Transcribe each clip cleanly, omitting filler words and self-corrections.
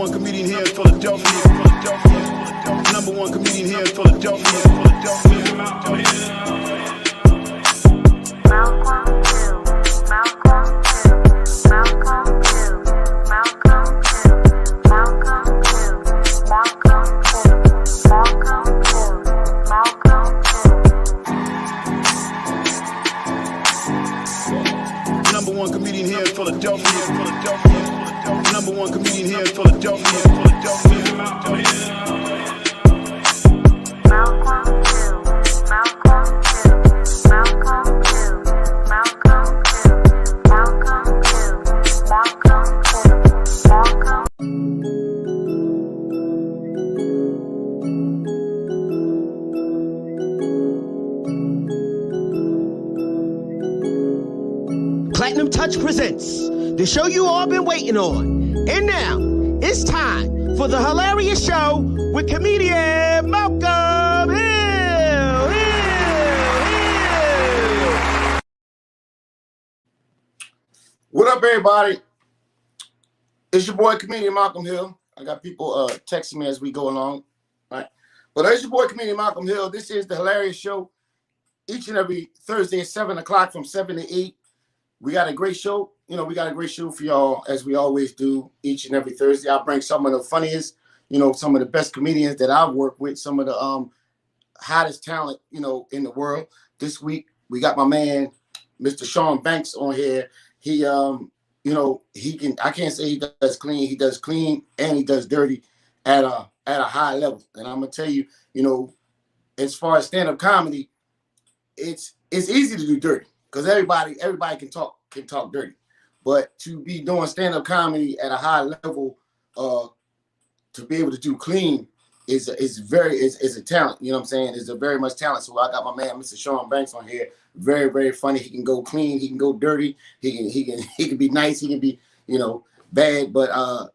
one comedian here in Philadelphia. Number one comedian here in Philadelphia. Number one comedian here in Philadelphia. Number one comedian here in Philadelphia. Platinum Touch presents the show you all been waiting on. And now it's time for the Hill-arious Show with comedian Malcolm Hill. What up, everybody? It's your boy, comedian Malcolm Hill. I got people texting me as we go along, right? But it's your boy, comedian Malcolm Hill. This is the Hill-arious Show. Each and every Thursday at 7 o'clock from 7 to 8. We got a great show. You know, we got a great show for y'all, as we always do each and every Thursday. I bring some of the funniest, some of the best comedians that I've worked with, some of the hottest talent, in the world. This week, we got my man, Mr. Shawn Banks on here. He, I can't say he does clean. He does clean and he does dirty at a high level. And I'm going to tell you, as far as stand-up comedy, it's easy to do dirty. Because everybody can talk dirty, but to be doing stand-up comedy at a high level, to be able to do clean is a talent. You know what I'm saying? It's a very much talent. So I got my man, Mr. Shawn Banks, on here. Very, very funny. He can go clean. He can go dirty. He can be nice. He can be bad, but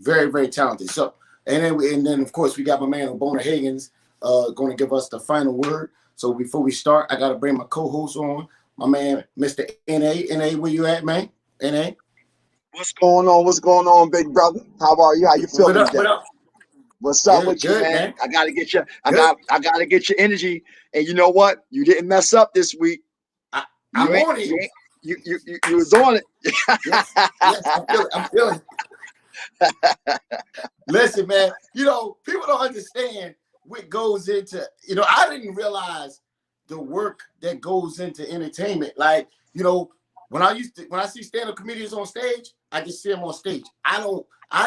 very, very talented. So and then of course we got my man Obona Higgins going to give us the final word. So before we start, I got to bring my co-host on. My man, Mr. N.A. N.A., where you at, man? N.A.? What's going on? What's going on, big brother? How are you? How you feeling today? What up? What's up Good, with you, man? I gotta get you. I gotta get your energy. And you know what? You didn't mess up this week. I'm on it. You was on it. Yes, I'm feeling it. Listen, man. People don't understand what goes into. I didn't realize the work that goes into entertainment. Like, when I see stand-up comedians on stage, I just see them on stage. I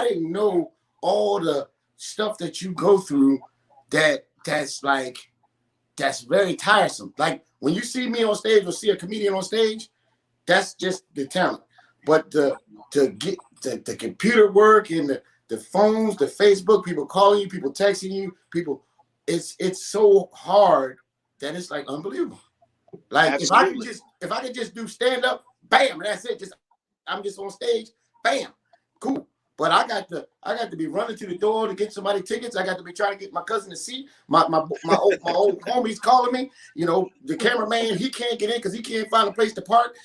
didn't know all the stuff that you go through that's very tiresome. Like when you see me on stage or see a comedian on stage, that's just the talent. But to get the computer work and the phones, the Facebook, people calling you, people texting you, it's so hard that it's like unbelievable. Like absolutely. if I could just do stand up, bam, that's it. I'm just on stage, bam, cool. But I got to be running to the door to get somebody tickets. I got to be trying to get my cousin to see my old homies calling me. The cameraman, he can't get in because he can't find a place to park.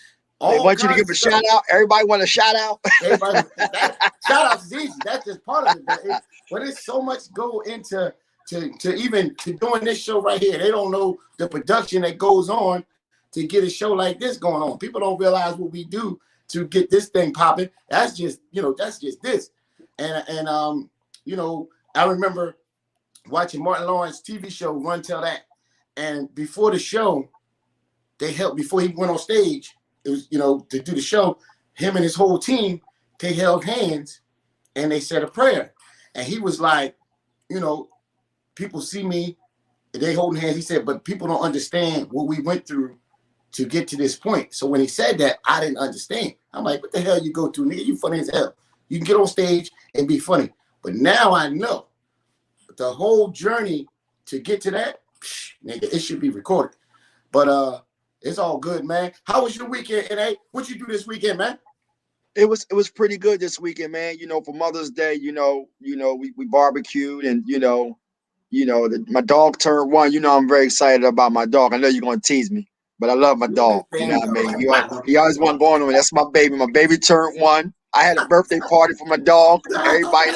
They want you to give a shout out. Everybody want a shout out. Shout outs is easy. That's just part of it. But it's so much go into to doing this show right here. They don't know the production that goes on to get a show like this going on. People don't realize what we do to get this thing popping. That's just this. And I remember watching Martin Lawrence's TV show Run Tell That. And before the show, before he went on stage, it was, to do the show, him and his whole team, they held hands and they said a prayer. And he was like, people see me, they holding hands. He said, but people don't understand what we went through to get to this point. So when he said that, I didn't understand. I'm like, what the hell you go through, nigga? You funny as hell. You can get on stage and be funny. But now I know the whole journey to get to that, nigga, it should be recorded. But it's all good, man. How was your weekend, N.A.? What you do this weekend, man? It was pretty good this weekend, man. For Mother's Day, we barbecued and my dog turned 1. I'm very excited about my dog. I know you're gonna tease me, but I love my dog. You know what I mean? He always want to go on with me. That's my baby. My baby turned 1. I had a birthday party for my dog. Everybody in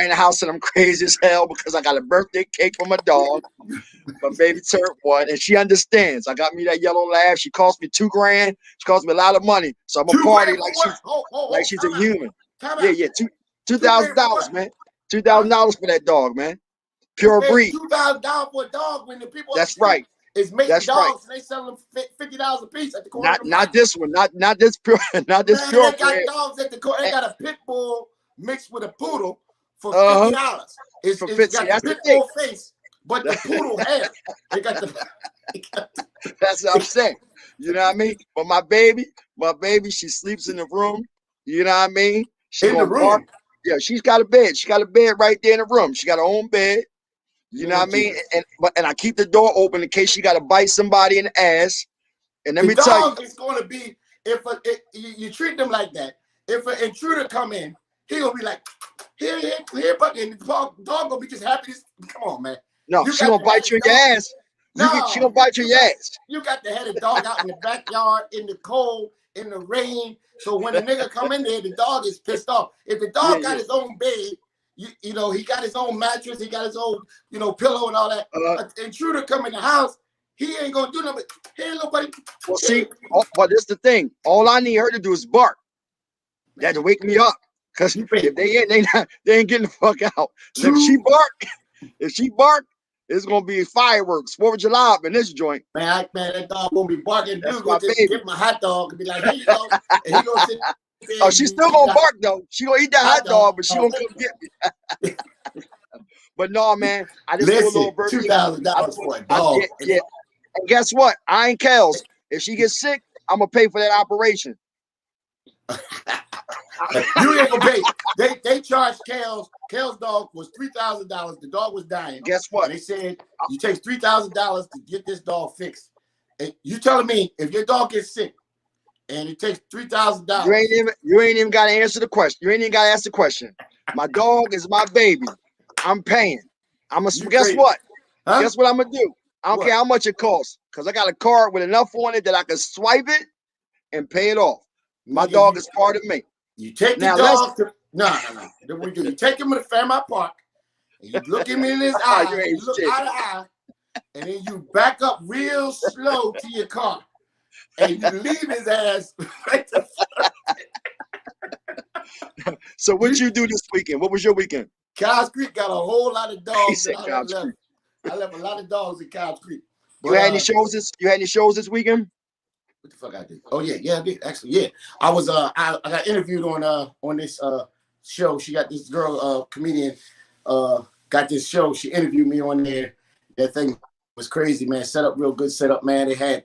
the house said I'm crazy as hell because I got a birthday cake for my dog. My baby turned 1, and she understands. I got me that yellow lab. She cost me $2 grand. She cost me a lot of money. So I'm a party like she's a human. Yeah, $2,000, man. $2,000 for that dog, man. Pure breed. $2,000 for a dog when the people. That's right. It's making dogs and they sell them $50 a piece at the corner. Not this one. Not this pure. Not this pure. They got dogs at the corner. They got a pit bull mixed with a poodle for $50. It's got the pit bull face, but the poodle hair. They got the. That's what I'm saying. You know what I mean? But my baby, she sleeps in the room. You know what I mean? She in the room. Yeah, she's got a bed. She got a bed right there in the room. She got her own bed. You know what I mean? And I keep the door open in case she got to bite somebody in the ass. And let me tell you, it's going to be if you treat them like that. If an intruder come in, he gonna be like, here, but and the dog gonna be just happy. Come on, man. No, she gonna bite you in your ass. She gonna bite you in your ass. You got to have the dog out in the backyard, in the cold, in the rain. So when the nigga come in there, the dog is pissed off. If the dog got his own bed. You know, he got his own mattress, he got his own, pillow and all that. An intruder come in the house, he ain't gonna do nothing. Hey, nobody. Well, see, but this the thing. All I need her to do is bark. That to wake me up. Cause if they ain't getting the fuck out. If she bark, it's gonna be fireworks, 4th of July up in this joint. Man, that dog gonna be barking. Dude, gonna just give him a hot dog and be like, here you go. And he gonna sit. Oh, she's still gonna bark though. She gonna eat that hot dog, but she gonna come get me. But no, man, I just do a little birthday. $2,000 for a dog. Yeah. And guess what? I ain't Kels. If she gets sick, I'm gonna pay for that operation. You ain't gonna pay. They charged Kels. Kels' dog was $3,000. The dog was dying. Guess what? And they said you take $3,000 to get this dog fixed. And you telling me if your dog gets sick? And it takes $3,000. You ain't even got to answer the question. You ain't even got to ask the question. My dog is my baby. I'm paying. Guess what? Huh? Guess what I'm gonna do? I don't care how much it costs, because I got a card with enough on it that I can swipe it and pay it off. My dog is part of me. You take the dog to no. Then we do. You take him to Fairmount Park, and you look him in his eye. You look eye to eye, and then you back up real slow to your car. And you leave his ass right to So what you do this weekend? What was your weekend? Cows Creek got a whole lot of dogs. I left a lot of dogs in Cows Creek. But, you had any shows this weekend? What the fuck I did? Oh yeah, I did. Actually, yeah. I was I got interviewed on this show. She got this girl comedian got this show. She interviewed me on there. That thing was crazy, man. Set up real good setup, man. They had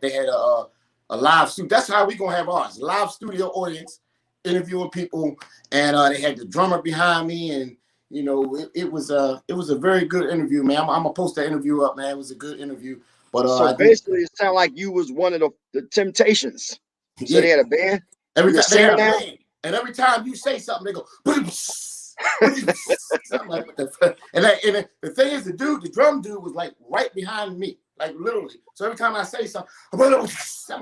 a live studio. That's how we gonna have ours. Live studio audience, interviewing people, and they had the drummer behind me, and it was a very good interview, man. I'm gonna post that interview up, man. It was a good interview. But so basically, it sounded like you was one of the Temptations. So they had a band. Every time they had a band, and every time you say something, they go. Something like what the fuck. And the thing is, the drum dude was like right behind me. Like literally. So every time I say something, I'm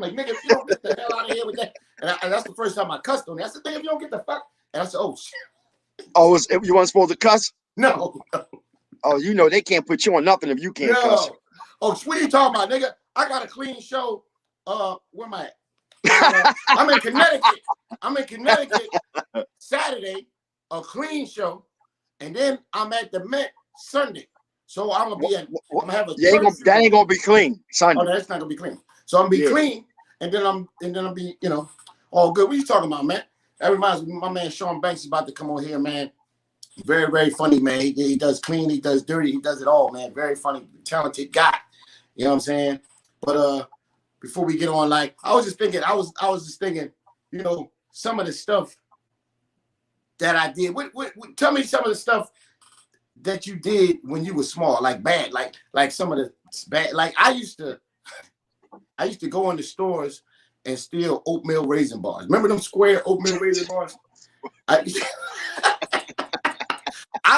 like, nigga, if you don't get the hell out of here with that. And that's the first time I cussed on it. I said, nigga, if you don't get the fuck. And I said, oh, shit. Oh, you weren't supposed to cuss? No. Oh, they can't put you on nothing if you can't cuss. Oh, what are you talking about, nigga? I got a clean show. Where am I at? I'm in Connecticut. Saturday, a clean show. And then I'm at the Met Sunday. So I'm gonna be at. I'm gonna have a. That ain't gonna be clean Sunday. Oh, that's not gonna be clean. So I'm gonna be clean, and then I'm be all good. What you talking about, man? That reminds me, my man Shawn is about to come on here, man. Very, very funny, man. He does clean, he does dirty, he does it all, man. Very funny, talented guy. You know what I'm saying? But before we get on, like I was just thinking, some of the stuff that I did. Tell me some of the stuff that you did when you were small, like bad, like some of the bad. Like I used to go in the stores and steal oatmeal raisin bars. Remember them square oatmeal raisin bars? I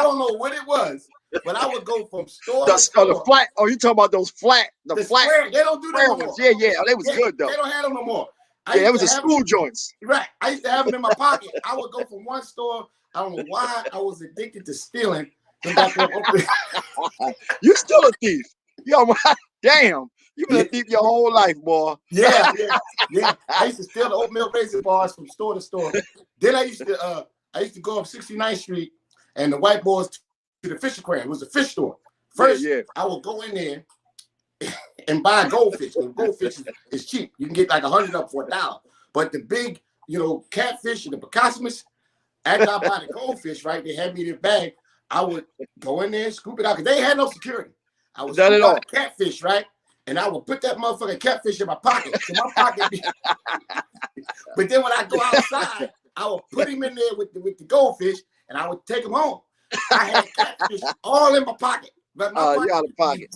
don't know what it was, but I would go from store to store. The flat. Oh, you talking about those flat? The flat. Square, they don't do that no more. Yeah. They was good though. They don't have them no more. Yeah, it was a school joints. Right. I used to have them in my pocket. I would go from one store. I don't know why I was addicted to stealing. You still a thief. Yo, damn. You been a thief your whole life, boy. Yeah. I used to steal the oatmeal raisin bars from store to store. Then I used to go up 69th Street and the white boys to the fish aquarium. It was a fish store. First, I would go in there and buy goldfish. Goldfish is cheap. You can get like 100 up for $1. But the big, catfish and the picasmus, after I buy the goldfish, right, they had me in their bag. I would go in there, scoop it out, because they had no security. I would scoop out the catfish, right? And I would put that motherfucking catfish in my pocket. So my pocket but then when I go outside, I would put him in there with the goldfish, and I would take him home. I had catfish all in my pocket. But you out of pocket.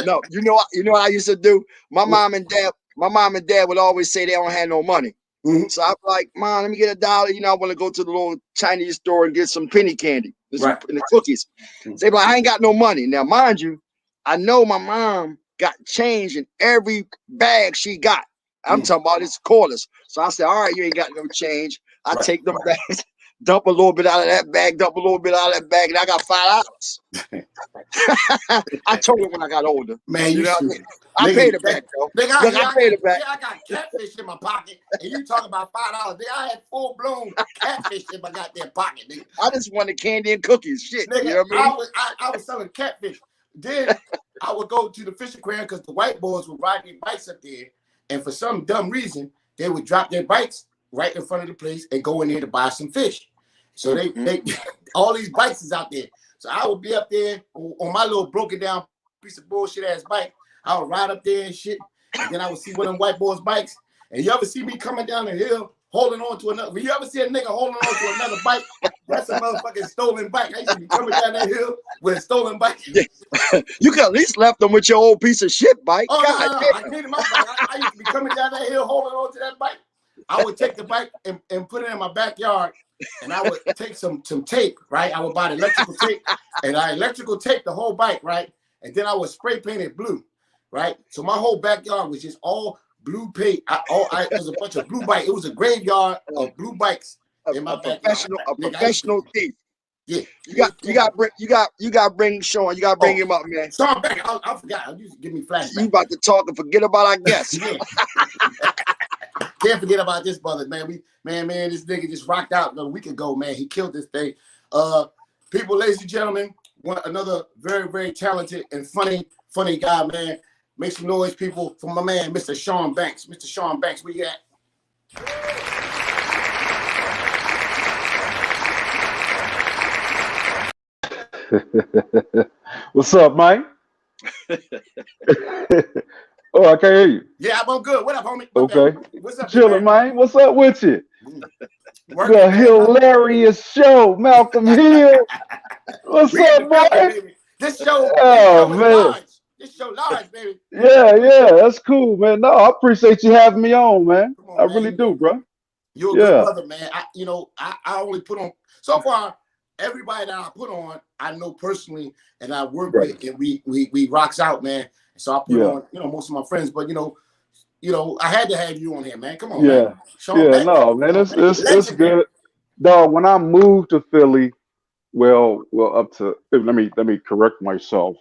No, you know what I used to do? My mom and dad would always say they don't have no money. Mm-hmm. So I'm like, Mom, let me get $1. I want to go to the little Chinese store and get some penny candy and the cookies. They be like, I ain't got no money. Now, mind you, I know my mom got change in every bag she got. I'm talking about it's quarters. So I said, all right, you ain't got no change. I take them bags, dump a little bit out of that bag, dump a little bit out of that bag, and I got $5. I told her when I got older. Man, you know what I mean? I paid it back, though. I paid it back. I got catfish in my pocket, and you talking about $5. I had full-blown catfish in my goddamn pocket, nigga. I just wanted candy and cookies. Shit, nigga, you know what I mean? I was selling catfish. Then I would go to the fish aquarium because the white boys would ride their bikes up there, and for some dumb reason, they would drop their bikes right in front of the place and go in there to buy some fish. So they all these bikes is out there. So I would be up there on my little broken down piece of bullshit ass bike. I would ride up there and shit. And then I would see one of them white boys' bikes. And you ever see me coming down the hill holding on to another? When you ever see a nigga holding on to another bike, that's a motherfucking stolen bike. I used to be coming down that hill with a stolen bike. You could at least left them with your old piece of shit bike. Oh, no. I needed my bike. I used to be coming down that hill holding on to that bike. I would take the bike and put it in my backyard. And I would take some tape, right? I would buy the electrical tape, and I electrical tape the whole bike, right? And then I would spray paint it blue, right? So my whole backyard was just all blue paint. It was a bunch of blue bikes. It was a graveyard of blue bikes in my backyard. A professional thief. Yeah, you got to bring Shawn. You got to bring him up, man. Shawn back. I forgot. You give me flashback. You about to talk and forget about our guests. Can't forget about this brother, man. This nigga just rocked out a week ago, man. He killed this thing. People, ladies and gentlemen, another very, very talented and funny guy, man. Make some noise, people, for my man, Mr. Shawn Banks. Mr. Shawn Banks, where you at? What's up, Mike? Oh, I can't hear you. Yeah, I'm good. What up, homie? Okay. What's up, chilling, man? What's up with you? Working, the Hill-arious Show, Malcolm Hill. What's up, boy? This show, man. This show large, baby. Yeah, that's cool, man. No, I appreciate you having me on, man. I really do, bro. You're a good brother, man. I only put on so far. Everybody that I put on, I know personally, and I work with, and we rocks out, man. So I put on, most of my friends, but I had to have you on here, man. Come on, man. No, man, it's good. Dog, when I moved to Philly, well, up to let me correct myself.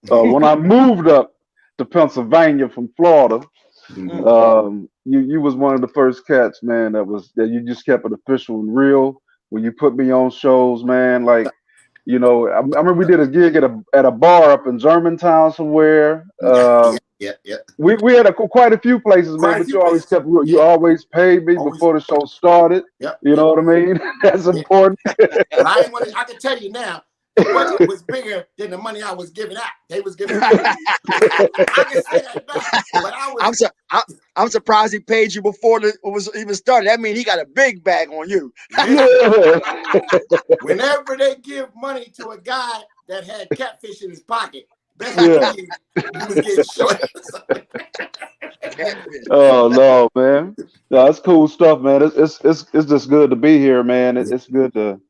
When I moved up to Pennsylvania from Florida, you was one of the first cats, man. That you just kept it official and real. When you put me on shows, man, like, I remember we did a gig at a bar up in Germantown somewhere. We had quite a few places, man. But you always kept real. You always paid me before the show started. You know what I mean? That's important. But I can tell you now, the budget was bigger than the money I was giving out. They was giving out. I can say that back, but I'm surprised he paid you before it was even started. That means he got a big bag on you. Whenever they give money to a guy that had catfish in his pocket, best believe he was getting short. Oh no, man. No, it's cool stuff, man. It's just good to be here, man. It's good to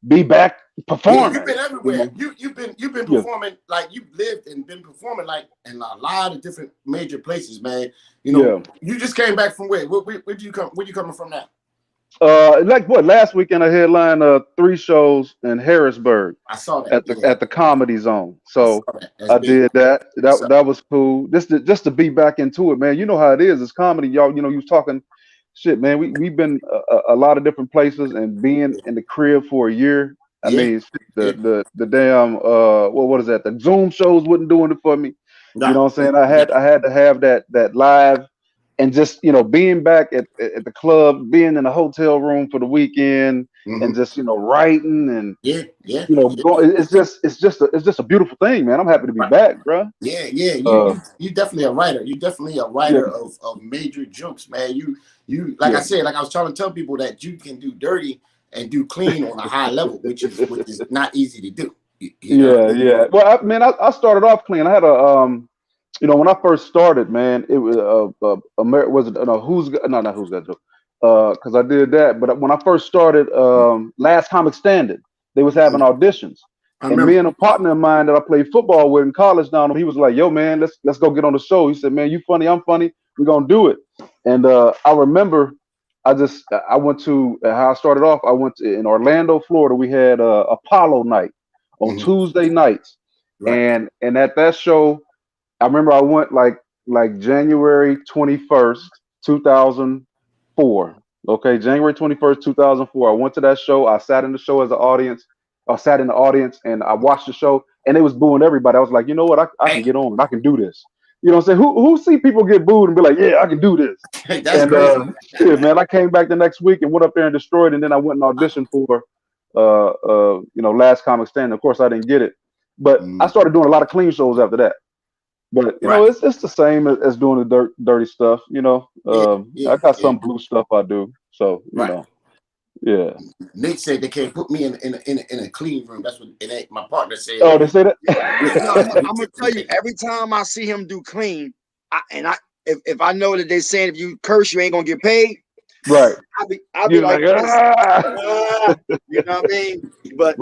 be back performing. You've been everywhere. You've been performing like you've lived and been performing like in a lot of different major places, man. You know, you just came back from where? Where do you come? Where you coming from now? Like what? Last weekend I headlined 3 shows in Harrisburg. I saw that at the Comedy Zone. So I did that. That was cool. Just to be back into it, man. You know how it is. It's comedy, y'all. You know, you was talking shit, man. We've been a lot of different places, and being in the crib for a year. I mean, the damn what is that? The Zoom shows wasn't doing it for me. You know what I'm saying? I had to have that live. And just, you know, being back at the club, being in a hotel room for the weekend, and just, you know, writing and you know, it's just a beautiful thing, man. I'm happy to be back, bro. You definitely a writer. You definitely a writer of major jokes, man. You like I said, like I was trying to tell people that you can do dirty and do clean on a high level, which is not easy to do. You know? Well, I started off clean. I had a you know, when I first started, man, it was Who's Got Joke? Because I did that. But when I first started, Last Comic Standing, they was having auditions, and me and a partner of mine that I played football with in college down, he was like, "Yo, man, let's go get on the show." He said, "Man, you funny, I'm funny, we're gonna do it." And I remember, I went to how I started off. I went to in Orlando, Florida. We had Apollo night on Tuesday nights, and at that show. I remember I went like January 21st, 2004. Okay, January 21st, 2004. I went to that show. I sat in the show as an audience. I sat in the audience and I watched the show, and they was booing everybody. I was like, you know what? I can get on. I can do this. You know what I'm saying? Who see people get booed and be like, yeah, I can do this. That's crazy. Shit, man, I came back the next week and went up there and destroyed, and then I went and auditioned for you know, Last Comic Standing. Of course, I didn't get it, but I started doing a lot of clean shows after that. But you know, it's the same as doing the dirty stuff. You know, I got some blue stuff I do. So you know, Nick said they can't put me in a clean room. That's what it ain't. My partner said. Oh, they say that. No, I'm gonna tell you. Every time I see him do clean, if I know that they saying if you curse, you ain't gonna get paid. Right. I'll be like, you know what I mean? But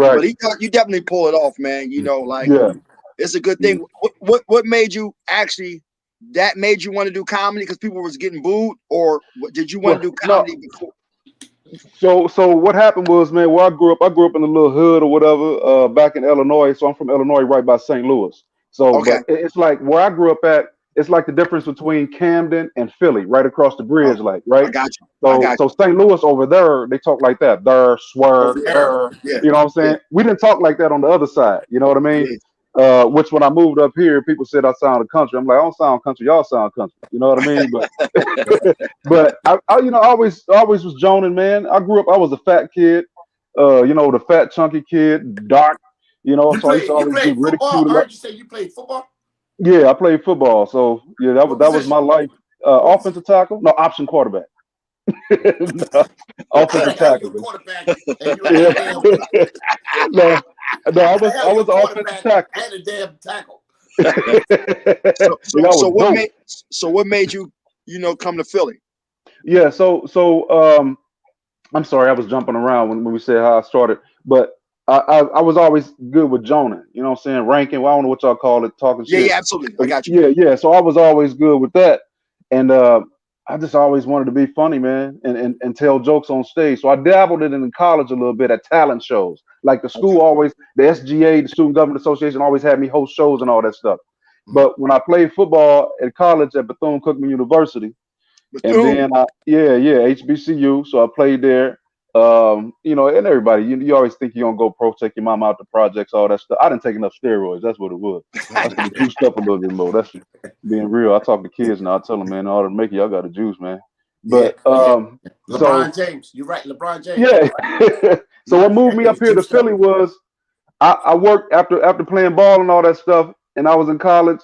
you definitely pull it off, man. You know, like. It's a good thing. What made you made you want to do comedy because people was getting booed, or did you want to do comedy before? So what happened was, man, where I grew up in a little hood or whatever, back in Illinois. So I'm from Illinois, right by St. Louis. So it's like where I grew up at. It's like the difference between Camden and Philly, right across the bridge, right? I got you. So St. Louis over there, they talk like that. There, swear, you know what I'm saying? We didn't talk like that on the other side. You know what I mean? Which when I moved up here, people said I sounded country. I'm like, I don't sound country, y'all sound country. You know what I mean? But I you know, always was joning, man. I grew up, I was a fat kid, you know, the fat chunky kid, dark, you know. So I used to always be ridiculed. I heard you say you played football? Yeah, I played football. So yeah, that was my life. Offensive tackle, no, option quarterback. Offensive tackle. No, I was offensive tackle. And a damn tackle. So what made you come to Philly? Yeah, so I'm sorry, I was jumping around when we said how I started, but I was always good with Jonah. You know what I'm saying? Ranking. Well, I don't know what y'all call it, talking shit. Yeah, absolutely. I got you. Yeah. So I was always good with that, and I just always wanted to be funny, man, and tell jokes on stage. So I dabbled it in college a little bit at talent shows. Like the school always, the SGA, the Student Government Association, always had me host shows and all that stuff. But when I played football at college at Bethune-Cookman University, and then HBCU, so I played there. You know, and everybody, you always think you're gonna go pro, take your mom out the projects, all that stuff. I didn't take enough steroids. That's what it was. I should have juiced up a little bit more. That's being real. I talk to kids now. I tell them, man, in order to make it, y'all got to juice, man. But LeBron James, you're right, LeBron James. Yeah. So what moved me up here to Philly was I worked after playing ball and all that stuff, and I was in college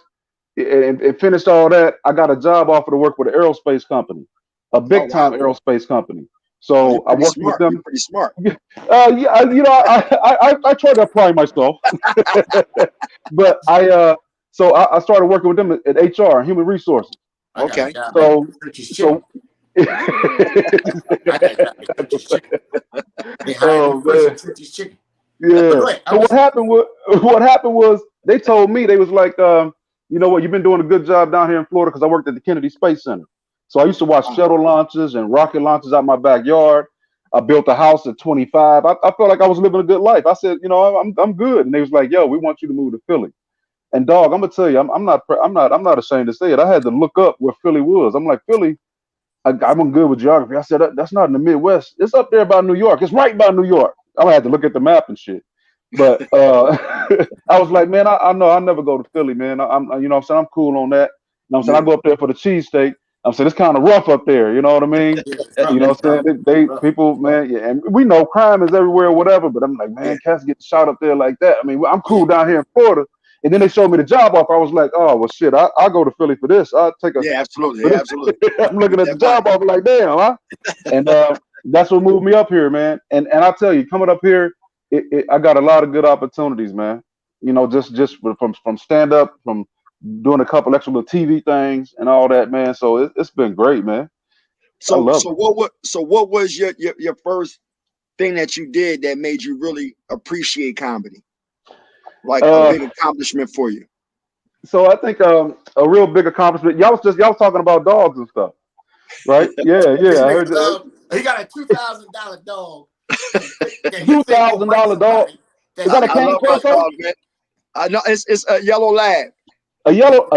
and finished all that. I got a job offer to work with an aerospace company, a big time aerospace company. So I worked with them. You're pretty smart. Yeah, you know, I try to apply myself, but I started working with them at HR, human resources. Okay. So. Yeah. Go ahead. So what happened was they told me, they was like, you know what, you've been doing a good job down here in Florida, because I worked at the Kennedy Space Center. So I used to watch shuttle launches and rocket launches out my backyard. I built a house at 25. I felt like I was living a good life. I said, you know, I'm good. And they was like, yo, we want you to move to Philly. And dog, I'm gonna tell you, I'm not ashamed to say it. I had to look up where Philly was. I'm like, Philly, I'm good with geography. I said, that's not in the Midwest. It's up there by New York. It's right by New York. I had to look at the map and shit. But I was like, man, I know I'll never go to Philly, man. I'm you know what I'm saying, I'm cool on that. You know what I'm saying? I go up there for the cheesesteak. I'm saying it's kind of rough up there, you know what I mean? You know what I'm saying? They people, man, yeah, and we know crime is everywhere, or whatever, but I'm like, man, cats get shot up there like that. I mean, I'm cool down here in Florida. And then they showed me the job offer. I was like, oh well shit, I'll go to Philly for this. I'll take a absolutely. I'm looking at the job offer like, damn, huh? And that's what moved me up here, man. And I tell you, coming up here, I got a lot of good opportunities, man. You know, just from stand up, from doing a couple extra little TV things and all that, man. So it's been great, man. So what was your first thing that you did that made you really appreciate comedy? Like a big accomplishment for you? So I think a real big accomplishment. Y'all was talking about dogs and stuff, right? Yeah. I heard that. He got a $2,000 dog. $2,000 dog. Is that a cane corso? I know it's a yellow lab. A yellow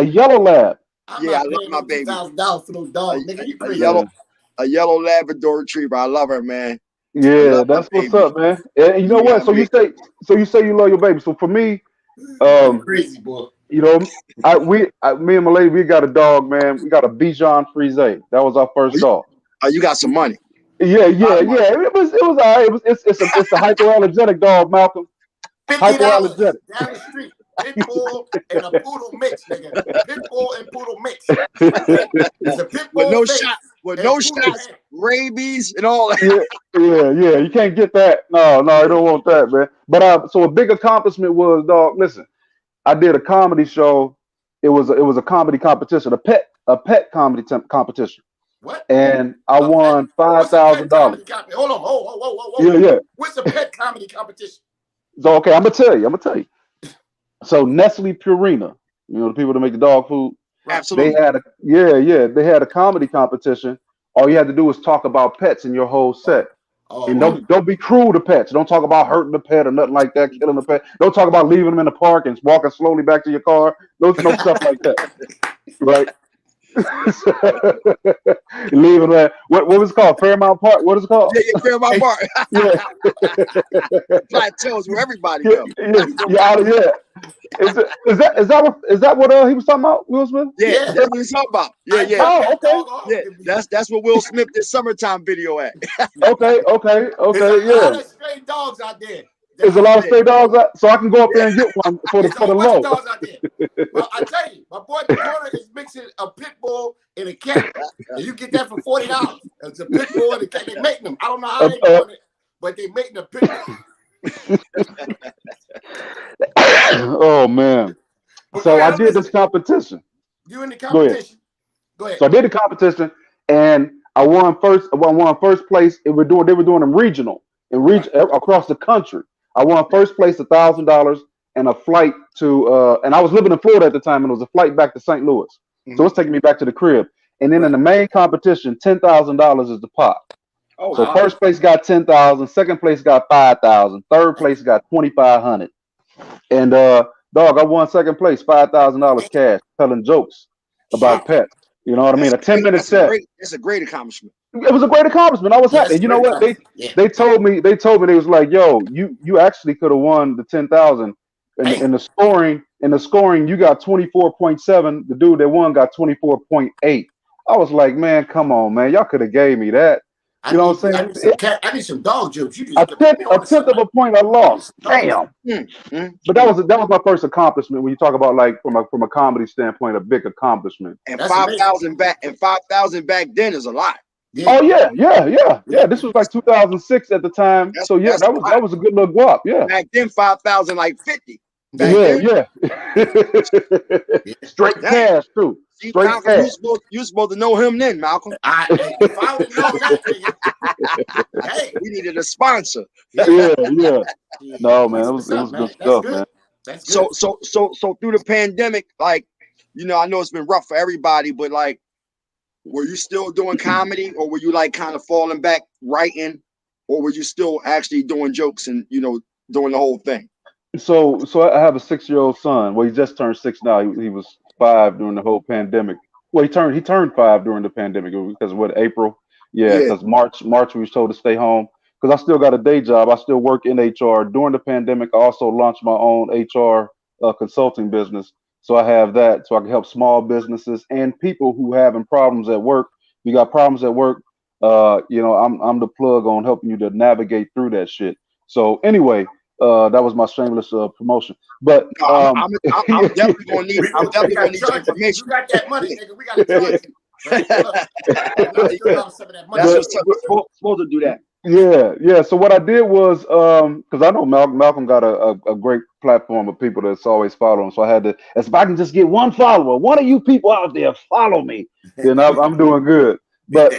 lab. I love my baby. $2,000 for those dogs, A yellow Labrador Retriever. I love her, man. Yeah, that's what's up, man. And you know what? So you say you love your baby. So for me, crazy boy. You know, me and my lady, we got a dog, man. We got a Bichon Frise. That was our first dog. Oh, you got some money. Yeah. It was all right. It's a hypoallergenic dog, Malcolm. $50 down the street. Pit bull and a poodle mix, nigga. Pit bull and poodle mix. It's a pit bull with no shots, rabies and all that. Yeah. You can't get that. No, you don't want that, man. But so a big accomplishment was, dog. Listen, I did a comedy show. It was a comedy competition, a pet comedy competition. What? And I won $5,000. Hold on. Whoa. Yeah. What's a pet comedy competition? So okay, I'm gonna tell you. So Nestle Purina, you know, the people that make the dog food. Absolutely. They had a comedy competition. All you had to do was talk about pets in your whole set. And don't be cruel to pets. Don't talk about hurting the pet or nothing like that, killing the pet. Don't talk about leaving them in the park and walking slowly back to your car. No stuff like that. Right? Leaving that. What was it called? Fairmount Park? What is it called? Yeah, Fairmount Park. Yeah. Plateaus where everybody goes. Yeah. Is that what he was talking about, Will Smith? Yeah, that's what he's talking about. Yeah. Oh, okay. Yeah, that's what Will Smith did summertime video at. Okay. There's a lot of stray dogs out there. There's a lot of stray dogs out, so I can go up there and get one for the low. Dogs out there. Well, I tell you, my boy Dakota is mixing a pit bull and a cat, and you get that for $40. It's a pit bull and a cat. They make them. I don't know how they doing it, but they making a pit bull. Oh man! So I did this competition. You in the competition? Go ahead. So I did the competition, and I won first place. They were doing them regional across the country. I won first place, $1,000, and a flight to. And I was living in Florida at the time, and it was a flight back to St. Louis. Mm-hmm. So it's taking me back to the crib. And then in the main competition, $10,000 is the pot. Oh, so first place got $10,000, second place got $5,000, third place got $2,500. And dog, I won second place, $5,000 cash, telling jokes about pets. You know what I mean? A 10-minute set. It's a great accomplishment. It was a great accomplishment. I was happy. And you know what? They told me they was like, yo, you actually could have won the 10,000. In the scoring, you got 24.7. The dude that won got 24.8. I was like, man, come on, man. Y'all could have gave me that. You know what I'm saying? I need some dog jokes. A tenth of a point I lost. Damn. But that was my first accomplishment when you talk about like from a comedy standpoint, a big accomplishment. And 5,000 back then is a lot. Yeah. Oh yeah. This was like 2006 at the time. That was a good little guap. Yeah. Back then 5,000 like 50. Yeah. Straight cash too. See, Straight Malcolm, cash. you supposed to know him then, Malcolm. If I would have known that, hey, we needed a sponsor. Yeah. No, man, that's it what's was up, good man. stuff, man. That's good. So through the pandemic, like, you know, I know it's been rough for everybody, but like, were you still doing comedy, or were you like kind of falling back writing, or were you still actually doing jokes and, you know, doing the whole thing? So I have a 6-year-old son. Well, he just turned 6 now. He was 5 during the whole pandemic. Well, he turned 5 during the pandemic because what, April? Yeah, Yeah. because March we was told to stay home. Because I still got a day job. I still work in HR. During the pandemic, I also launched my own HR consulting business. So I have that, so I can help small businesses and people who having problems at work. You got problems at work. You know, I'm the plug on helping you to navigate through that shit. So anyway. That was my shameless promotion, but No, I'm definitely gonna need. I'm We definitely gotta gonna need your charge you. information. You got that money, nigga. We gotta charge you. That's Some of that money. what's supposed to do that. Yeah. So what I did was, because I know Malcolm got a great platform of people that's always following. So I had to, if I can just get one follower, one of you people out there follow me, then I'm doing good. But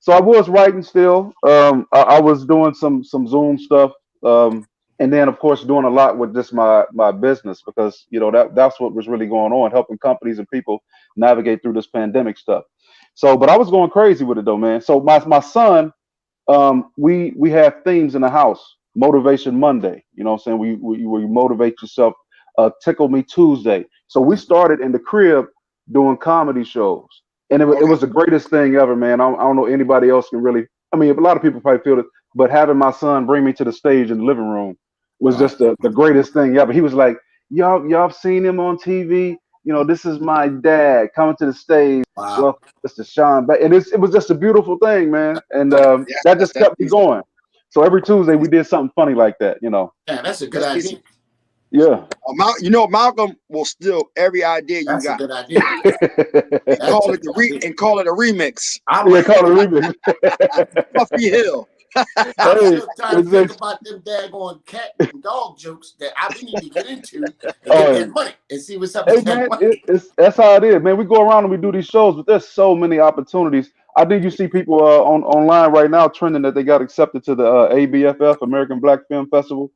so I was writing still. I was doing some Zoom stuff. And then of course doing a lot with just my business, because you know that's what was really going on, helping companies and people navigate through this pandemic stuff. So, but I was going crazy with it though, man. So my son, we have themes in the house. Motivation Monday, you know what I'm saying? We motivate yourself. Tickle Me Tuesday. So we started in the crib doing comedy shows, and it was the greatest thing ever, man. I don't know anybody else can really. I mean, a lot of people probably feel it, but having my son bring me to the stage in the living room was just the greatest thing ever. He was like, y'all seen him on TV? You know, this is my dad coming to the stage. Wow. Well, Mr. Shawn, and it was just a beautiful thing, man. And that just kept me going. So every Tuesday we did something funny like that, you know. Yeah, that's a good idea. Yeah. You know, Malcolm will steal every idea you got. That's a good idea. And call it a remix. I'm Yeah, call it a remix. Puffy Hill. I'm still trying to think about them daggone cat and dog jokes that we need to get into and get that money and see what's up with that money. That's how it is, man. We go around and we do these shows, but there's so many opportunities. I think you see people online right now trending that they got accepted to the ABFF, American Black Film Festival,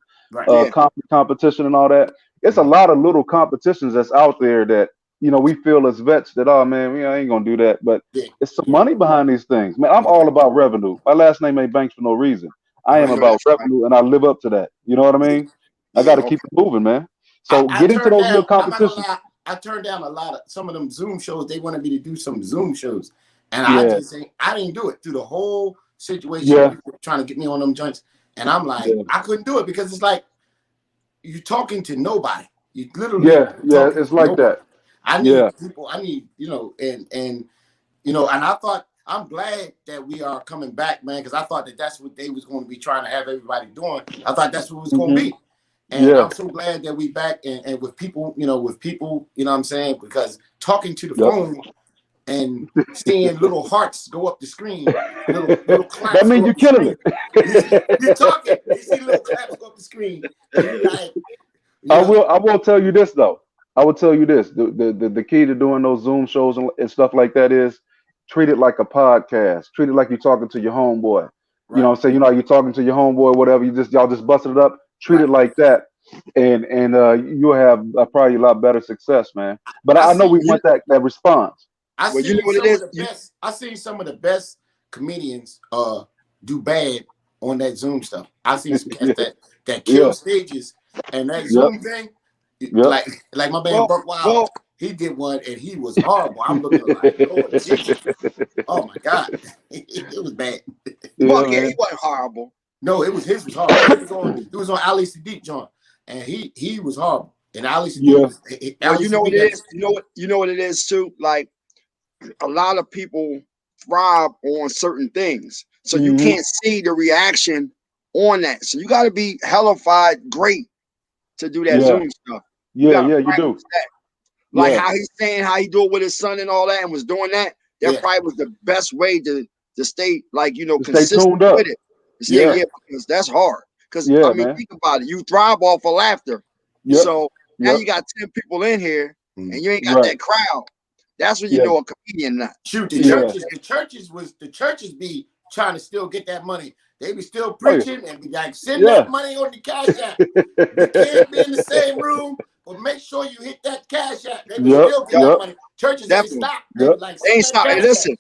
competition and all that. It's a lot of little competitions that's out there that, you know, we feel as vets that, oh man, I ain't gonna do that. But it's some money behind these things. Man, I'm all about revenue. My last name ain't Banks for no reason. I am about revenue, and I live up to that. You know what I mean? I got to keep it moving, man. So get into those little competitions. I turned down some of them Zoom shows. They wanted me to do some Zoom shows, and I didn't do it through the whole situation. People trying to get me on them joints, and I'm like, I couldn't do it because it's like you're talking to nobody. You literally it's like nobody. That. I need people. I need, you know, and you know, and I thought, I'm glad that we are coming back, man, because I thought that's what they was going to be trying to have everybody doing. I thought that's what it was going to be. And I'm so glad that we back and with people, you know what I'm saying? Because talking to the phone and seeing little hearts go up the screen, little claps. That means you're killing it. You're talking. You see little claps go up the screen. And you're like, I will tell you this though. I will tell you this: the key to doing those Zoom shows and stuff like that is treat it like a podcast. Treat it like you're talking to your homeboy. Right. You know what I'm saying? You know, you're talking to your homeboy, whatever. Y'all just busted it up. Treat it like that, and you'll have probably a lot better success, man. But I know we want that response. I seen some of the best comedians do bad on that Zoom stuff. I seen some cats that kill stages and that Zoom thing. Like my man Buck Wild, he did one and he was horrible. I'm looking like, Lord Jesus. Oh my God, it was bad. He wasn't horrible. No, his was horrible. He was on Ali Sadiq John, and he was horrible. And Ali Sadiq, you know what it is. You know what it is too. Like a lot of people thrive on certain things, so you can't see the reaction on that. So you got to be hellified great to do that Zoom stuff. You do. That. Like how he's saying how he do it with his son and all that, and was doing that. That probably was the best way to stay, like, you know, consistent with it. Because that's hard. Because I mean, think about it. You thrive off of laughter. So now you got 10 people in here, and you ain't got that crowd. That's when you know a comedian not. Shoot, the churches be trying to still get that money. They be still preaching and be like, send that money on the cash app. You can't be in the same room, but make sure you hit that cash app. They be still get that money. Churches ain't stop. They be like, they ain't stop. Hey, listen,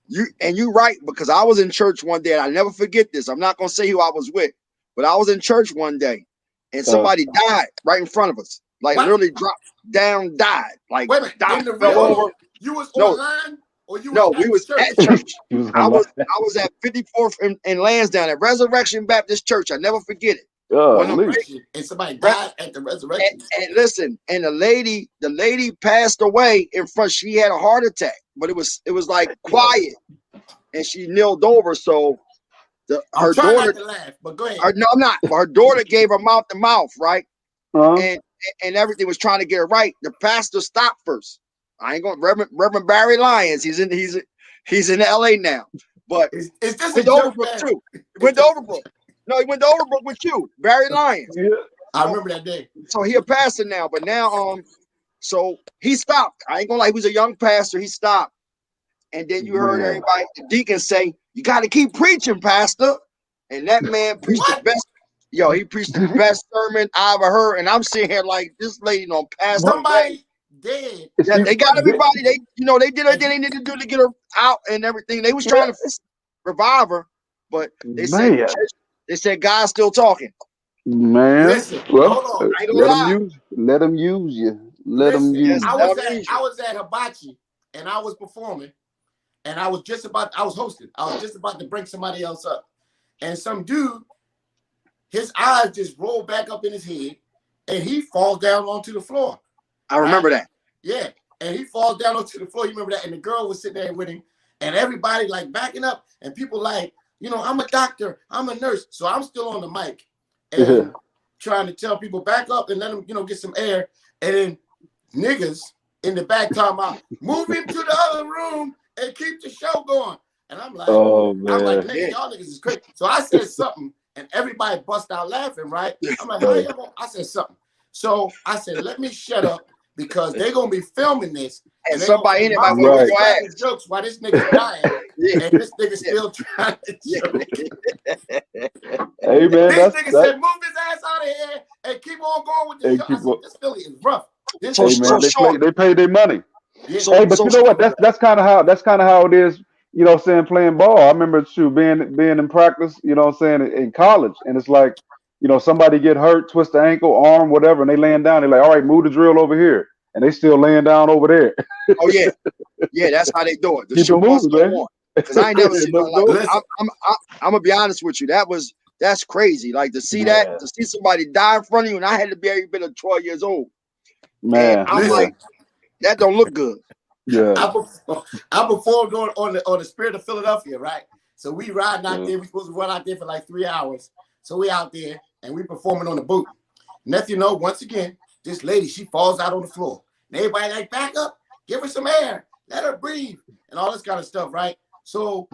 you right, because I was in church one day and I never forget this. I'm not gonna say who I was with, but I was in church one day and somebody died right in front of us. Like literally dropped down, died. Like died, fell over. You was online? Or you we was at church. I was at 54th and Lansdowne at Resurrection Baptist Church. I never forget it. And somebody died at the resurrection. And listen, and the lady passed away in front. She had a heart attack, but it was like quiet, and she kneeled over. So her daughter. Not to laugh, but go ahead. No, I'm not. But her daughter gave her mouth to mouth, right? And everything was trying to get her right. The pastor stopped first. I ain't going. Reverend Barry Lyons. He's in LA now. But is this went to Overbrook too? Went to Overbrook. No, he went to Overbrook with you, Barry Lyons. Yeah, I remember that day. So he a pastor now, but now so he stopped. I ain't gonna lie, he was a young pastor. He stopped, and then you heard everybody, the deacon say, "You got to keep preaching, pastor." And that man preached the best. Yo, he preached the best sermon I ever heard, and I'm sitting here like this lady don't pass. Somebody dead. Yeah, they got everybody. They did everything they needed to do to get her out and everything. They was trying to revive her, but they said God's still talking. Man, listen, well, let him use you. Let him use you. I was at Hibachi and I was performing, and I was hosting. I was just about to bring somebody else up, and some dude, his eyes just roll back up in his head, and he falls down onto the floor. I remember that. Yeah, and he falls down onto the floor. You remember that? And the girl was sitting there with him, and everybody like backing up, and people like, I'm a doctor, I'm a nurse, so I'm still on the mic and trying to tell people back up and let them, get some air, and then niggas in the back talking about move him to the other room and keep the show going. And I'm like, nigga, y'all niggas is crazy. So I said something, and everybody bust out laughing, right? I'm like, I said something. So I said, let me shut up, because they're gonna be filming this, and somebody in it might go ask jokes while this nigga dying, and this nigga still trying to joke. Hey man, this nigga said, move his ass out of here and keep on going with the show. I said, this Philly is rough. They pay their money. Yeah. But you know what? That's kind of how it is. Playing ball. I remember being in practice. In college, and it's like, somebody get hurt, twist the ankle, arm, whatever, and they laying down. They're like, all right, move the drill over here. And they still laying down over there. Oh, yeah. Yeah, that's how they do it. The show must go on. Because I ain't never seen nothing like that. I'm going to be honest with you. That's crazy. Like, to see that, to see somebody die in front of you, and I had to be every bit of 12 years old. Man. And I'm like, that don't look good. Yeah. I performed on the Spirit of Philadelphia, right? So we riding out there. We supposed to run out there for like 3 hours. So we out there and we performing on the boot. Nephew, once again, this lady, she falls out on the floor. And everybody like, back up, give her some air, let her breathe, and all this kind of stuff, right? So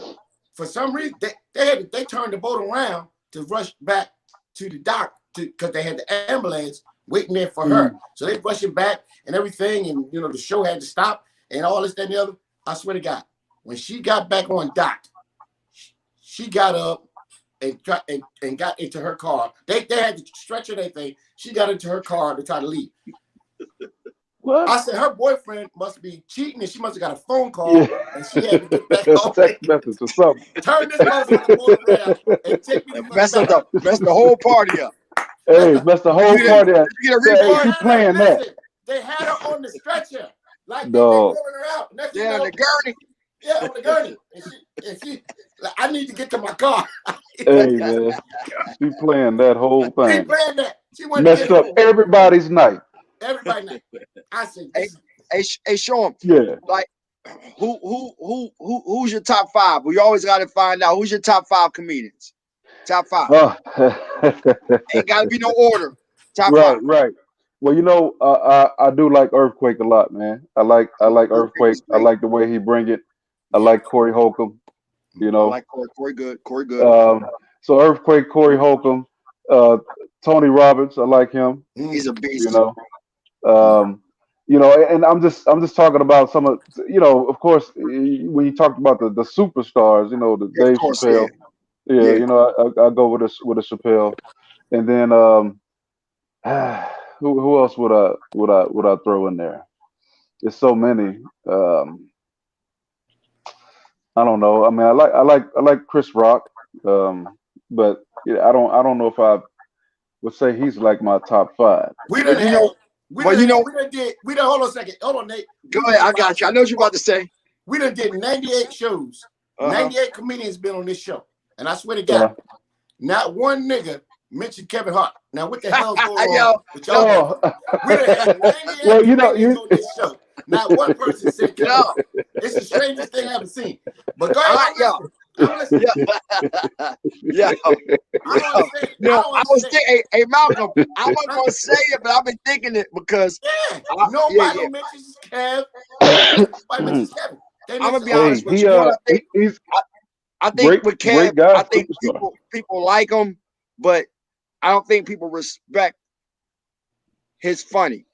for some reason, they turned the boat around to rush back to the dock because they had the ambulance waiting there for her. So they rushing back and everything, and the show had to stop and all this, that, and the other. I swear to God, when she got back on dock, she got up and got into her car. They had to stretch her, they think. She got into her car to try to leave. What? I said her boyfriend must be cheating, and she must have got a phone call, and she had to get back home. Text message or something. Turn this motherfucker around and take me to mess the whole party up. Hey, mess the whole party up. Keep playing that. They had her on the stretcher, like they rolling her out. Yeah, the gurney. Yeah, on the gurney. And she like, I need to get to my car. Hey man, she playing that whole thing. She playing that. She messed up everybody's night. Everybody night. I said, hey, Shawn. Yeah. Like, who's your top 5? We always got to find out who's your top 5 comedians. Top 5. Ain't got to be no order. Top 5. Right. Well, I do like Earthquake a lot, man. I like Earthquake. I like the way he bring it. I like Corey Holcomb. I like Corey good. So Earthquake, Corey Holcomb, Tony Roberts. I like him. He's a beast. You know, and I'm just talking about some of, you know, of course, when you talked about the superstars, you know, the Yeah, of Dave course, yeah, Chappelle, yeah, yeah. you know, I go with a Chappelle, and then who else would I throw in there? There's so many. I don't know. I mean, I like Chris Rock, but yeah, I don't know if I would say he's like my top five. We Well, done you had, know, we well, done you had, know, we done, hold on a second. Hold on, Nate. go We ahead. done I got you. I know what you're about to say. We done did 98 shows. Uh-huh. 98 comedians been on this show. And I swear to Uh, God, not one nigga mentioned Kevin Hart. Now, what the hell's going on Yo, with y'all? oh, We done had 98 well, you know, comedians on this show. Not one person said Kevin yo, Hart. It's the strangest thing I've ever seen. But go all ahead, right, yo, I'm listening. yo, I don't understand. I no, don't I was understand. thinking, hey, Malcolm, I wasn't gonna say it, but I've been thinking it because, Yeah. yeah, Nobody yeah. mentions Kev. Nobody mentions Kevin. They I'm gonna mention be all honest hey, these with he you. You know what I think? he's I think with Kev, great guy, I think superstar. people like him, but I don't think people respect his funny.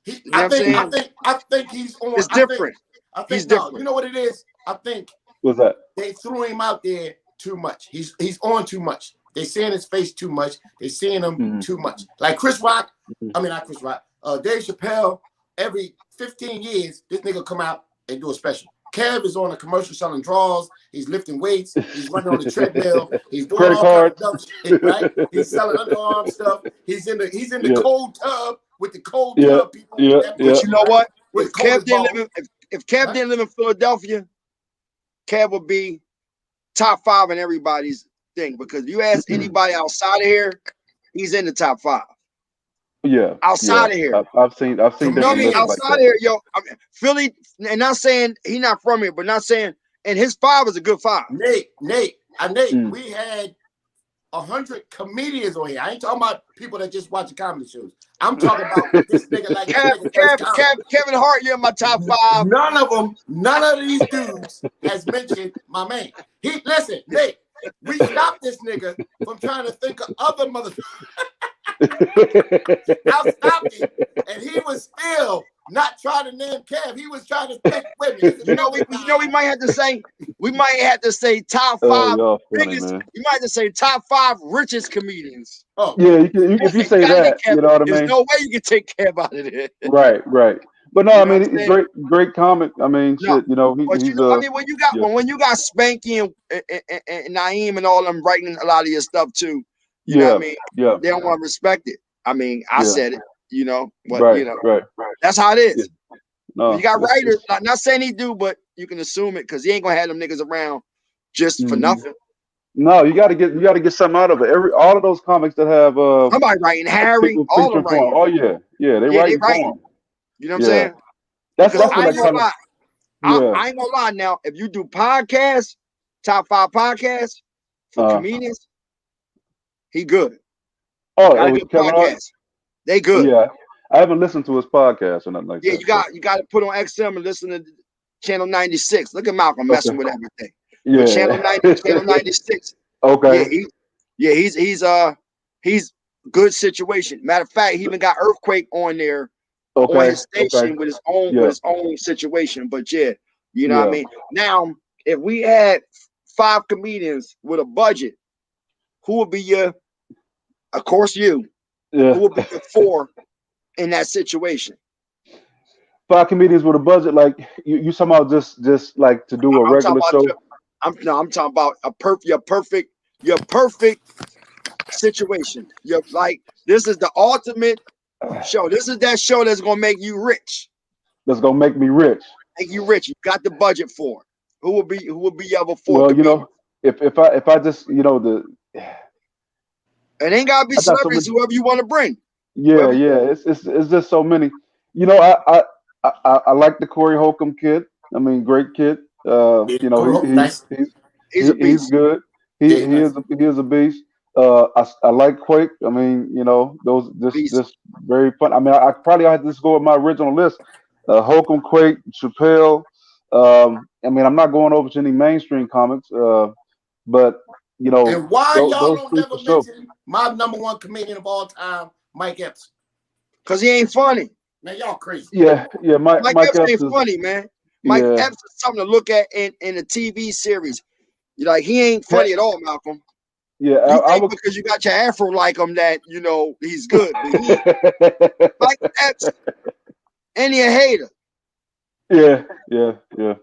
You know what I'm saying? I think he's on. It's different. I think He's no. different. You know what it is? I think What's that? they threw him out there too much. He's on too much. They seeing his face too much. They seeing him Mhm. too much. Like Chris Rock. Mhm. I mean, not Chris Rock. Dave Chappelle. Every 15 years, this nigga come out and do a special. Kev is on a commercial selling draws. He's lifting weights. He's running on the treadmill. He's doing Credit all kinds of cards. dumb shit, right? He's selling underarm stuff. He's in the Yeah, cold tub with the cold yeah, tub people. yeah, That yeah. But you know what? with If the Kev coldest didn't ball. live in, if Kev Huh? didn't live in Philadelphia, Kev would be top 5 in everybody's thing. Because if you ask anybody outside of here, he's in the top 5. Yeah, Outside of here. I've seen different No, I mean lists like outside of that. here, yo. I mean, Philly, and not saying he's not from here, but not saying, and his 5 is a good 5. Nate, Mm. we had 100 comedians on here. I ain't talking about people that just watch the comedy shows. I'm talking about this nigga like this nigga does comedy. Kevin Hart, you're in my top 5. None of these dudes has mentioned my man. Listen, Nate, we stopped this nigga from trying to think of other motherfuckers. I stopped him, and he was still not trying to name Kev. He was trying to think with me. You know, we might have to say top 5 Y'all funny, biggest. man. You might have to say top 5 richest comedians. Oh, Yeah, if you say gotta get that, you know what I There's mean? no way you can take Kev out of there. Right. But no, You I know what mean, I'm saying? great comic. I mean, No, shit, you know, but he's I mean, when you got yeah. when you got Spanky and Naeem and all them writing a lot of your stuff too, you know what I mean? Yeah, They don't want to respect it. I mean, I said it, you know, but right, you know, right. that's how it is. Yeah. No, You got it's- writers, not saying he do, but you can assume it because he ain't gonna have them niggas around just for Mhm. nothing. No, you gotta get something out of it. All of those comics that have Somebody writing Harry, people all them featuring for him. writing. Oh yeah, they Yeah, they writing for writing. him. You know what I'm Yeah, saying? that's Because what I ain't gonna lie. Yeah. I ain't gonna lie now. If you do podcasts, top 5 podcasts for comedians, he good. Oh, Got it a was good Kevin Hart. podcast. They good. Yeah, I haven't listened to his podcast or nothing like Yeah, that. you got to put on XM and listen to Channel 96. Look at Malcolm messing with everything. Yeah, But Channel 96. Okay. Yeah, he's good situation. Matter of fact, he even got Earthquake on there on his station with his own situation. But yeah, you know what I mean? Now, if we had 5 comedians with a budget, who would be your, of course you, Yeah. who would be your 4 in that situation? 5 comedians with a budget, like you somehow just like to do a I'm talking regular about show. I'm talking about your perfect situation. You're like, this is the ultimate show. This is that show that's gonna make you rich. That's gonna make me rich. Make you rich. You got the budget for it. Who will be your other 4 Well, comedians? you know, if I just It ain't gotta be I got so celebrities, many. whoever you want to bring. Yeah. It's just so many. You know, I like the Corey Holcomb kid. I mean, great kid. You know, nice. He's a he's beast. good. Yeah, He nice. is a beast. I like Quake. I mean, you know, those Beast. just very fun. I mean, I probably had to just go with my original list. Holcomb, Quake, Chappelle. I mean, I'm not going over to any mainstream comics. But you know, And why y'all those don't 3 never for sure. mention my #1 comedian of all time, Mike Epps? Cause he ain't funny. Man, y'all crazy. Yeah, Mike Epps Epps ain't is funny, man. Mike yeah. Epps is something to look at in a TV series. You're like, he ain't funny at all, Malcolm. Yeah, You I think would. because you got your afro like him that he's good, but he Mike Epps and he a hater. Yeah. You know